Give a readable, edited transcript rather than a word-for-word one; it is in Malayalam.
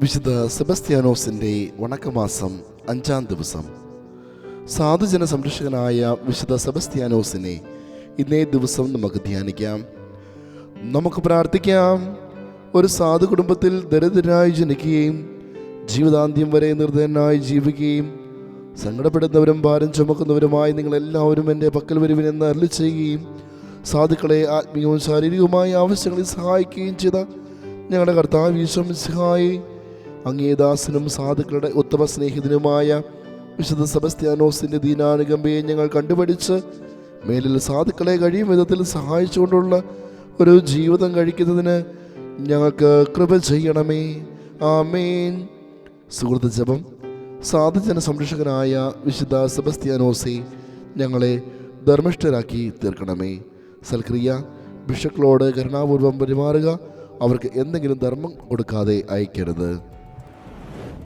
വിശുദ്ധ സെബസ്ത്യാനോസിൻ്റെ വണക്കമാസം 5-ാം ദിവസം. സാധുജന സംരക്ഷകനായ വിശുദ്ധ സെബസ്ത്യാനോസിനെ ഇന്നേ ദിവസം നമുക്ക് ധ്യാനിക്കാം. നമുക്ക് പ്രാർത്ഥിക്കാം. ഒരു സാധു കുടുംബത്തിൽ ദരിദ്രനായി ജനിക്കുകയും ജീവിതാന്ത്യം വരെ നിർദ്ധനായി ജീവിക്കുകയും സങ്കടപ്പെടുന്നവരും ഭാരം ചുമക്കുന്നവരുമായി നിങ്ങളെല്ലാവരും എൻ്റെ പക്കൽ വരുവിനെന്ന് അരുളി ചെയ്യുകയും സാധുക്കളെ ആത്മീയവും ശാരീരികവുമായ ആവശ്യങ്ങളിൽ സഹായിക്കുകയും ചെയ്ത ഞങ്ങളുടെ കർത്താവ് ഈശോ മിശിഹായെ, അങ്ങേദാസനും സാധുക്കളുടെ ഉത്തമ സ്നേഹിതനുമായ വിശുദ്ധ സെബസ്ത്യാനോസിൻ്റെ ദീനാനുകമ്പയെ ഞങ്ങൾ കണ്ടുപഠിച്ച് മേലിൽ സാധുക്കളെ കഴിയും വിധത്തിൽ സഹായിച്ചുകൊണ്ടുള്ള ഒരു ജീവിതം കഴിക്കുന്നതിന് ഞങ്ങൾക്ക് കൃപ ചെയ്യണമേ. ആമേൻ. സുഹൃത്ത് ജപം. സാധുജന സംരക്ഷകനായ വിശുദ്ധ സെബസ്ത്യാനോസെ, ഞങ്ങളെ ധർമ്മിഷ്ഠരാക്കി തീർക്കണമേ. സൽക്രിയ. ബിഷപ്പുകളോട് കരുണാപൂർവം പെരുമാറുക. അവർക്ക് എന്തെങ്കിലും ധർമ്മം കൊടുക്കാതെ അയക്കരുത്.